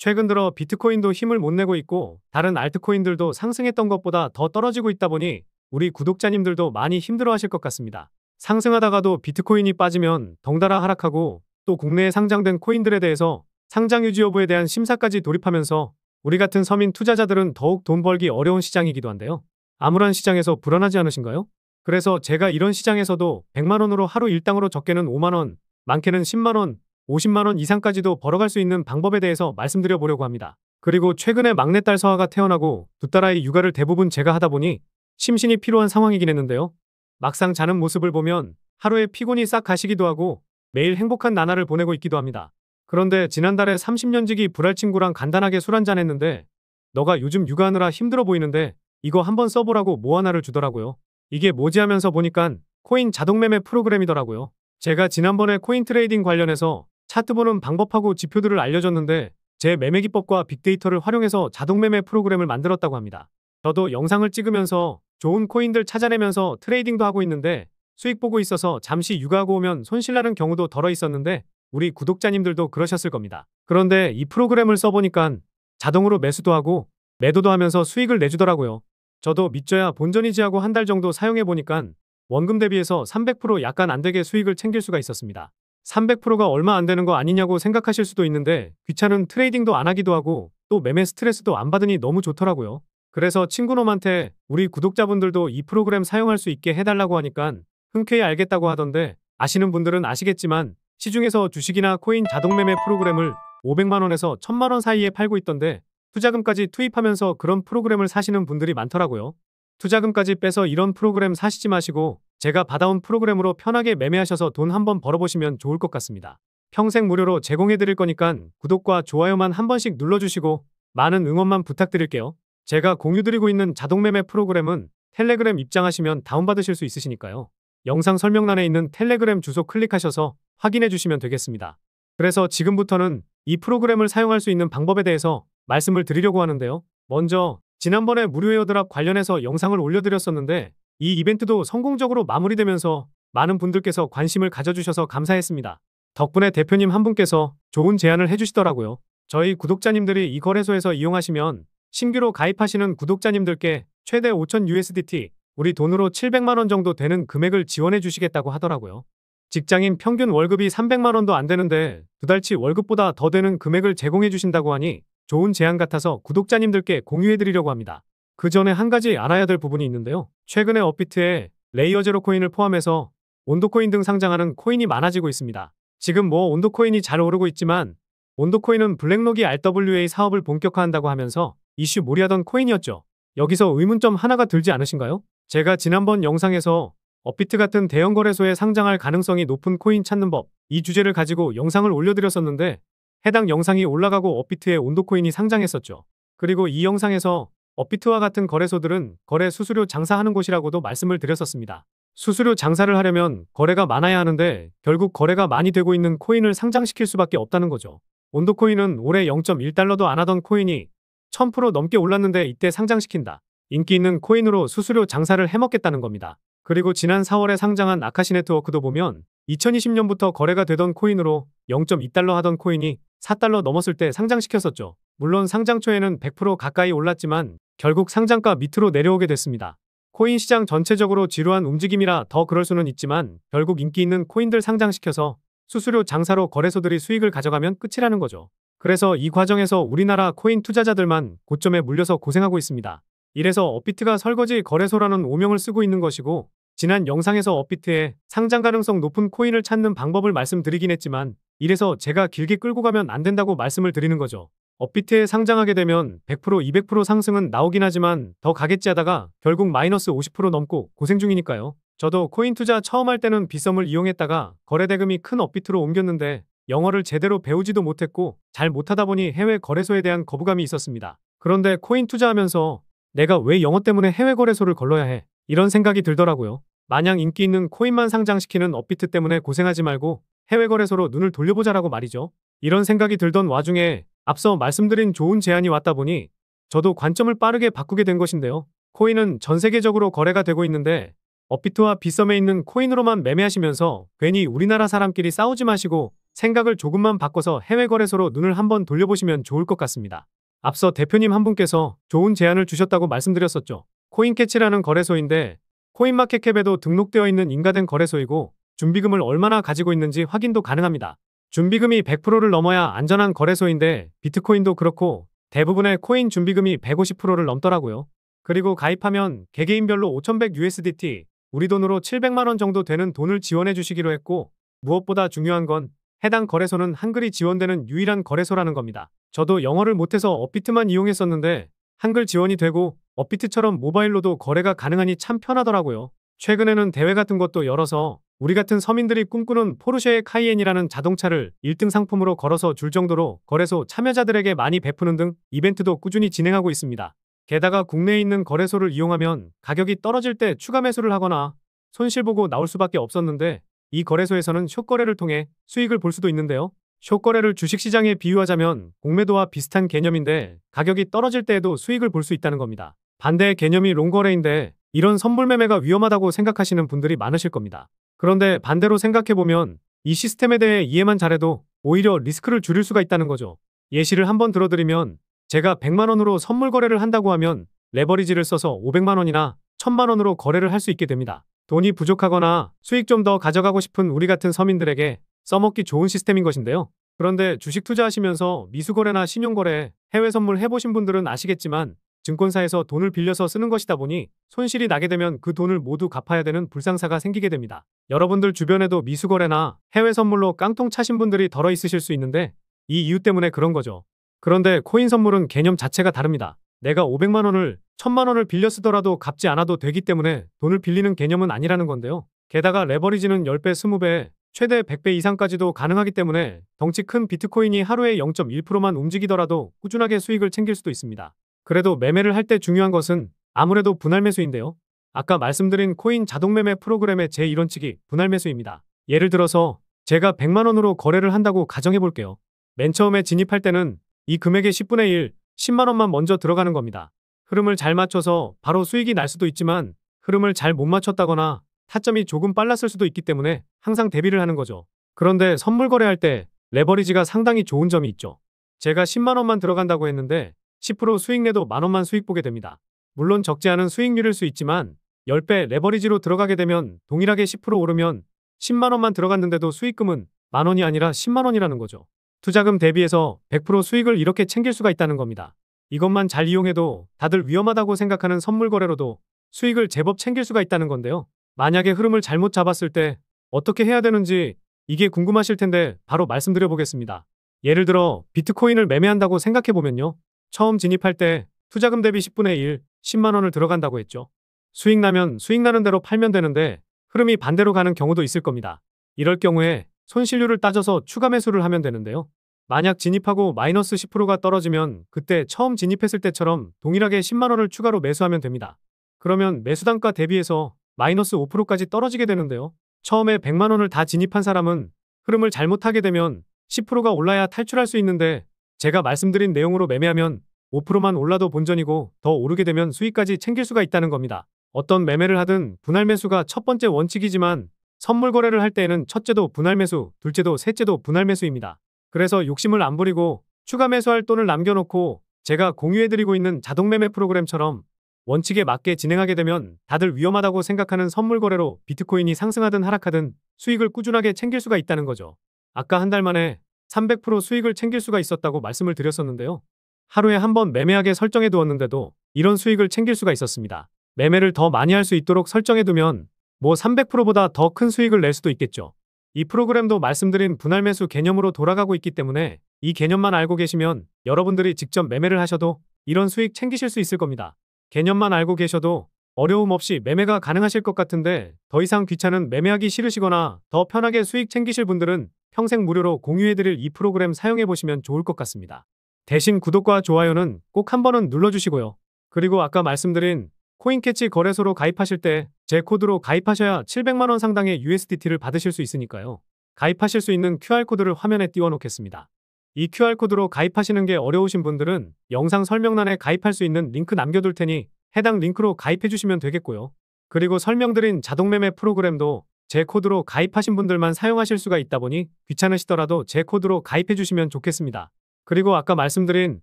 최근 들어 비트코인도 힘을 못 내고 있고 다른 알트코인들도 상승했던 것보다 더 떨어지고 있다 보니 우리 구독자님들도 많이 힘들어하실 것 같습니다. 상승하다가도 비트코인이 빠지면 덩달아 하락하고 또 국내에 상장된 코인들에 대해서 상장 유지 여부에 대한 심사까지 돌입하면서 우리 같은 서민 투자자들은 더욱 돈 벌기 어려운 시장이기도 한데요. 암울한 시장에서 불안하지 않으신가요? 그래서 제가 이런 시장에서도 100만 원으로 하루 일당으로 적게는 5만 원, 많게는 10만 원, 50만 원 이상까지도 벌어갈 수 있는 방법에 대해서 말씀드려 보려고 합니다. 그리고 최근에 막내딸 서아가 태어나고 두 딸아이 육아를 대부분 제가 하다 보니 심신이 피로한 상황이긴 했는데요. 막상 자는 모습을 보면 하루에 피곤이 싹 가시기도 하고 매일 행복한 나날을 보내고 있기도 합니다. 그런데 지난달에 30년지기 불알 친구랑 간단하게 술 한잔 했는데 너가 요즘 육아하느라 힘들어 보이는데 이거 한번 써보라고 뭐 하나를 주더라고요. 이게 뭐지 하면서 보니깐 코인 자동매매 프로그램이더라고요. 제가 지난번에 코인 트레이딩 관련해서 차트 보는 방법하고 지표들을 알려줬는데 제 매매 기법과 빅데이터를 활용해서 자동매매 프로그램을 만들었다고 합니다. 저도 영상을 찍으면서 좋은 코인들 찾아내면서 트레이딩도 하고 있는데 수익 보고 있어서 잠시 육아하고 오면 손실나는 경우도 덜어 있었는데 우리 구독자님들도 그러셨을 겁니다. 그런데 이 프로그램을 써보니까 자동으로 매수도 하고 매도도 하면서 수익을 내주더라고요. 저도 믿져야 본전이지 하고 한 달 정도 사용해보니까 원금 대비해서 300% 약간 안 되게 수익을 챙길 수가 있었습니다. 300%가 얼마 안 되는 거 아니냐고 생각하실 수도 있는데 귀찮은 트레이딩도 안 하기도 하고 또 매매 스트레스도 안 받으니 너무 좋더라고요. 그래서 친구놈한테 우리 구독자분들도 이 프로그램 사용할 수 있게 해달라고 하니까 흔쾌히 알겠다고 하던데 아시는 분들은 아시겠지만 시중에서 주식이나 코인 자동매매 프로그램을 500만 원에서 1000만 원 사이에 팔고 있던데 투자금까지 투입하면서 그런 프로그램을 사시는 분들이 많더라고요. 투자금까지 빼서 이런 프로그램 사시지 마시고 제가 받아온 프로그램으로 편하게 매매하셔서 돈 한번 벌어보시면 좋을 것 같습니다. 평생 무료로 제공해드릴 거니까 구독과 좋아요만 한 번씩 눌러주시고 많은 응원만 부탁드릴게요. 제가 공유드리고 있는 자동매매 프로그램은 텔레그램 입장하시면 다운받으실 수 있으시니까요. 영상 설명란에 있는 텔레그램 주소 클릭하셔서 확인해 주시면 되겠습니다. 그래서 지금부터는 이 프로그램을 사용할 수 있는 방법에 대해서 말씀을 드리려고 하는데요. 먼저 지난번에 무료 에어드랍 관련해서 영상을 올려드렸었는데 이 이벤트도 성공적으로 마무리되면서 많은 분들께서 관심을 가져주셔서 감사했습니다. 덕분에 대표님 한 분께서 좋은 제안을 해주시더라고요. 저희 구독자님들이 이 거래소에서 이용하시면 신규로 가입하시는 구독자님들께 최대 5,000USDT, 우리 돈으로 700만 원 정도 되는 금액을 지원해 주시겠다고 하더라고요. 직장인 평균 월급이 300만 원도 안 되는데 두 달치 월급보다 더 되는 금액을 제공해 주신다고 하니 좋은 제안 같아서 구독자님들께 공유해 드리려고 합니다. 그 전에 한 가지 알아야 될 부분이 있는데요. 최근에 업비트에 레이어제로 코인을 포함해서 온도코인 등 상장하는 코인이 많아지고 있습니다. 지금 뭐 온도코인이 잘 오르고 있지만 온도코인은 블랙록이 RWA 사업을 본격화한다고 하면서 이슈 몰이하던 코인이었죠. 여기서 의문점 하나가 들지 않으신가요? 제가 지난번 영상에서 업비트 같은 대형 거래소에 상장할 가능성이 높은 코인 찾는 법, 이 주제를 가지고 영상을 올려드렸었는데 해당 영상이 올라가고 업비트에 온도코인이 상장했었죠. 그리고 이 영상에서 업비트와 같은 거래소들은 거래 수수료 장사하는 곳이라고도 말씀을 드렸었습니다. 수수료 장사를 하려면 거래가 많아야 하는데 결국 거래가 많이 되고 있는 코인을 상장시킬 수밖에 없다는 거죠. 온도코인은 올해 0.1달러도 안 하던 코인이 1000% 넘게 올랐는데 이때 상장시킨다. 인기 있는 코인으로 수수료 장사를 해먹겠다는 겁니다. 그리고 지난 4월에 상장한 아카시 네트워크도 보면 2020년부터 거래가 되던 코인으로 0.2달러 하던 코인이 4달러 넘었을 때 상장시켰었죠. 물론 상장 초에는 100% 가까이 올랐지만 결국 상장가 밑으로 내려오게 됐습니다. 코인 시장 전체적으로 지루한 움직임이라 더 그럴 수는 있지만 결국 인기 있는 코인들 상장시켜서 수수료 장사로 거래소들이 수익을 가져가면 끝이라는 거죠. 그래서 이 과정에서 우리나라 코인 투자자들만 고점에 물려서 고생하고 있습니다. 이래서 업비트가 설거지 거래소라는 오명을 쓰고 있는 것이고 지난 영상에서 업비트에 상장 가능성 높은 코인을 찾는 방법을 말씀드리긴 했지만 이래서 제가 길게 끌고 가면 안 된다고 말씀을 드리는 거죠. 업비트에 상장하게 되면 100%, 200% 상승은 나오긴 하지만 더 가겠지 하다가 결국 마이너스 50% 넘고 고생 중이니까요. 저도 코인 투자 처음 할 때는 빗썸을 이용했다가 거래 대금이 큰 업비트로 옮겼는데 영어를 제대로 배우지도 못했고 잘 못하다 보니 해외 거래소에 대한 거부감이 있었습니다. 그런데 코인 투자하면서 내가 왜 영어 때문에 해외 거래소를 걸러야 해? 이런 생각이 들더라고요. 마냥 인기 있는 코인만 상장시키는 업비트 때문에 고생하지 말고 해외 거래소로 눈을 돌려보자라고 말이죠. 이런 생각이 들던 와중에 앞서 말씀드린 좋은 제안이 왔다 보니 저도 관점을 빠르게 바꾸게 된 것인데요. 코인은 전 세계적으로 거래가 되고 있는데 업비트와 빗썸에 있는 코인으로만 매매하시면서 괜히 우리나라 사람끼리 싸우지 마시고 생각을 조금만 바꿔서 해외 거래소로 눈을 한번 돌려보시면 좋을 것 같습니다. 앞서 대표님 한 분께서 좋은 제안을 주셨다고 말씀드렸었죠. 코인캐치라는 거래소인데 코인마켓캡에도 등록되어 있는 인가된 거래소이고 준비금을 얼마나 가지고 있는지 확인도 가능합니다. 준비금이 100%를 넘어야 안전한 거래소인데 비트코인도 그렇고 대부분의 코인 준비금이 150%를 넘더라고요. 그리고 가입하면 개개인별로 5100 USDT, 우리 돈으로 700만 원 정도 되는 돈을 지원해 주시기로 했고 무엇보다 중요한 건 해당 거래소는 한글이 지원되는 유일한 거래소라는 겁니다. 저도 영어를 못해서 업비트만 이용했었는데 한글 지원이 되고 업비트처럼 모바일로도 거래가 가능하니 참 편하더라고요. 최근에는 대회 같은 것도 열어서 우리 같은 서민들이 꿈꾸는 포르쉐의 카이엔이라는 자동차를 1등 상품으로 걸어서 줄 정도로 거래소 참여자들에게 많이 베푸는 등 이벤트도 꾸준히 진행하고 있습니다. 게다가 국내에 있는 거래소를 이용하면 가격이 떨어질 때 추가 매수를 하거나 손실보고 나올 수밖에 없었는데 이 거래소에서는 숏거래를 통해 수익을 볼 수도 있는데요. 숏거래를 주식시장에 비유하자면 공매도와 비슷한 개념인데 가격이 떨어질 때에도 수익을 볼 수 있다는 겁니다. 반대의 개념이 롱거래인데 이런 선물 매매가 위험하다고 생각하시는 분들이 많으실 겁니다. 그런데 반대로 생각해보면 이 시스템에 대해 이해만 잘해도 오히려 리스크를 줄일 수가 있다는 거죠. 예시를 한번 들어드리면 제가 100만 원으로 선물 거래를 한다고 하면 레버리지를 써서 500만 원이나 1000만 원으로 거래를 할 수 있게 됩니다. 돈이 부족하거나 수익 좀 더 가져가고 싶은 우리 같은 서민들에게 써먹기 좋은 시스템인 것인데요. 그런데 주식 투자하시면서 미수거래나 신용거래, 해외 선물 해보신 분들은 아시겠지만 증권사에서 돈을 빌려서 쓰는 것이다 보니 손실이 나게 되면 그 돈을 모두 갚아야 되는 불상사가 생기게 됩니다. 여러분들 주변에도 미수거래나 해외 선물로 깡통 차신 분들이 덜어 있으실 수 있는데 이 이유 때문에 그런 거죠. 그런데 코인 선물은 개념 자체가 다릅니다. 내가 500만 원을 1000만 원을 빌려 쓰더라도 갚지 않아도 되기 때문에 돈을 빌리는 개념은 아니라는 건데요. 게다가 레버리지는 10배, 20배, 최대 100배 이상까지도 가능하기 때문에 덩치 큰 비트코인이 하루에 0.1%만 움직이더라도 꾸준하게 수익을 챙길 수도 있습니다. 그래도 매매를 할 때 중요한 것은 아무래도 분할 매수인데요. 아까 말씀드린 코인 자동매매 프로그램의 제1원칙이 분할 매수입니다. 예를 들어서 제가 100만 원으로 거래를 한다고 가정해 볼게요. 맨 처음에 진입할 때는 이 금액의 10분의 1, 10만 원만 먼저 들어가는 겁니다. 흐름을 잘 맞춰서 바로 수익이 날 수도 있지만 흐름을 잘 못 맞췄다거나 타점이 조금 빨랐을 수도 있기 때문에 항상 대비를 하는 거죠. 그런데 선물 거래할 때 레버리지가 상당히 좋은 점이 있죠. 제가 10만 원만 들어간다고 했는데 10% 수익 내도 만 원만 수익 보게 됩니다. 물론 적지 않은 수익률일 수 있지만 10배 레버리지로 들어가게 되면 동일하게 10% 오르면 10만 원만 들어갔는데도 수익금은 만 원이 아니라 10만 원이라는 거죠. 투자금 대비해서 100% 수익을 이렇게 챙길 수가 있다는 겁니다. 이것만 잘 이용해도 다들 위험하다고 생각하는 선물 거래로도 수익을 제법 챙길 수가 있다는 건데요. 만약에 흐름을 잘못 잡았을 때 어떻게 해야 되는지 이게 궁금하실 텐데 바로 말씀드려 보겠습니다. 예를 들어 비트코인을 매매한다고 생각해 보면요. 처음 진입할 때 투자금 대비 10분의 1, 10만 원을 들어간다고 했죠. 수익 나면 수익 나는 대로 팔면 되는데 흐름이 반대로 가는 경우도 있을 겁니다. 이럴 경우에 손실률을 따져서 추가 매수를 하면 되는데요. 만약 진입하고 마이너스 10%가 떨어지면 그때 처음 진입했을 때처럼 동일하게 10만 원을 추가로 매수하면 됩니다. 그러면 매수 단가 대비해서 마이너스 5%까지 떨어지게 되는데요. 처음에 100만 원을 다 진입한 사람은 흐름을 잘못하게 되면 10%가 올라야 탈출할 수 있는데 제가 말씀드린 내용으로 매매하면 5%만 올라도 본전이고 더 오르게 되면 수익까지 챙길 수가 있다는 겁니다. 어떤 매매를 하든 분할 매수가 첫 번째 원칙이지만 선물 거래를 할 때에는 첫째도 분할 매수, 둘째도 셋째도 분할 매수입니다. 그래서 욕심을 안 부리고 추가 매수할 돈을 남겨놓고 제가 공유해드리고 있는 자동매매 프로그램처럼 원칙에 맞게 진행하게 되면 다들 위험하다고 생각하는 선물 거래로 비트코인이 상승하든 하락하든 수익을 꾸준하게 챙길 수가 있다는 거죠. 아까 한 달 만에 300% 수익을 챙길 수가 있었다고 말씀을 드렸었는데요. 하루에 한 번 매매하게 설정해 두었는데도 이런 수익을 챙길 수가 있었습니다. 매매를 더 많이 할 수 있도록 설정해 두면 뭐 300%보다 더 큰 수익을 낼 수도 있겠죠. 이 프로그램도 말씀드린 분할 매수 개념으로 돌아가고 있기 때문에 이 개념만 알고 계시면 여러분들이 직접 매매를 하셔도 이런 수익 챙기실 수 있을 겁니다. 개념만 알고 계셔도 어려움 없이 매매가 가능하실 것 같은데 더 이상 귀찮은 매매하기 싫으시거나 더 편하게 수익 챙기실 분들은 평생 무료로 공유해드릴 이 프로그램 사용해보시면 좋을 것 같습니다. 대신 구독과 좋아요는 꼭 한 번은 눌러주시고요. 그리고 아까 말씀드린 코인캐치 거래소로 가입하실 때 제 코드로 가입하셔야 700만 원 상당의 USDT를 받으실 수 있으니까요. 가입하실 수 있는 QR코드를 화면에 띄워놓겠습니다. 이 QR코드로 가입하시는 게 어려우신 분들은 영상 설명란에 가입할 수 있는 링크 남겨둘 테니 해당 링크로 가입해 주시면 되겠고요. 그리고 설명드린 자동매매 프로그램도 제 코드로 가입하신 분들만 사용하실 수가 있다 보니 귀찮으시더라도 제 코드로 가입해 주시면 좋겠습니다. 그리고 아까 말씀드린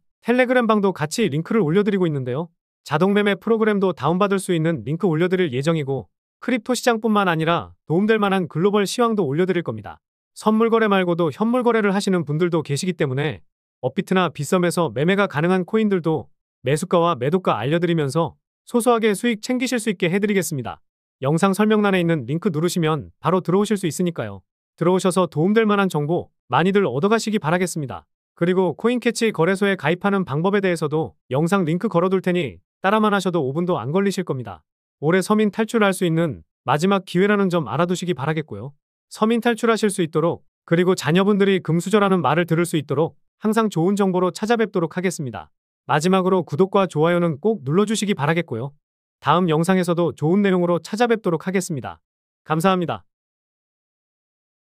텔레그램 방도 같이 링크를 올려드리고 있는데요. 자동 매매 프로그램도 다운받을 수 있는 링크 올려드릴 예정이고 크립토 시장뿐만 아니라 도움될 만한 글로벌 시황도 올려드릴 겁니다. 선물 거래 말고도 현물 거래를 하시는 분들도 계시기 때문에 업비트나 빗썸에서 매매가 가능한 코인들도 매수가와 매도가 알려드리면서 소소하게 수익 챙기실 수 있게 해드리겠습니다. 영상 설명란에 있는 링크 누르시면 바로 들어오실 수 있으니까요. 들어오셔서 도움될 만한 정보 많이들 얻어가시기 바라겠습니다. 그리고 코인캐치 거래소에 가입하는 방법에 대해서도 영상 링크 걸어둘 테니 따라만 하셔도 5분도 안 걸리실 겁니다. 올해 서민 탈출할 수 있는 마지막 기회라는 점 알아두시기 바라겠고요. 서민 탈출하실 수 있도록 그리고 자녀분들이 금수저라는 말을 들을 수 있도록 항상 좋은 정보로 찾아뵙도록 하겠습니다. 마지막으로 구독과 좋아요는 꼭 눌러주시기 바라겠고요. 다음 영상에서도 좋은 내용으로 찾아뵙도록 하겠습니다. 감사합니다.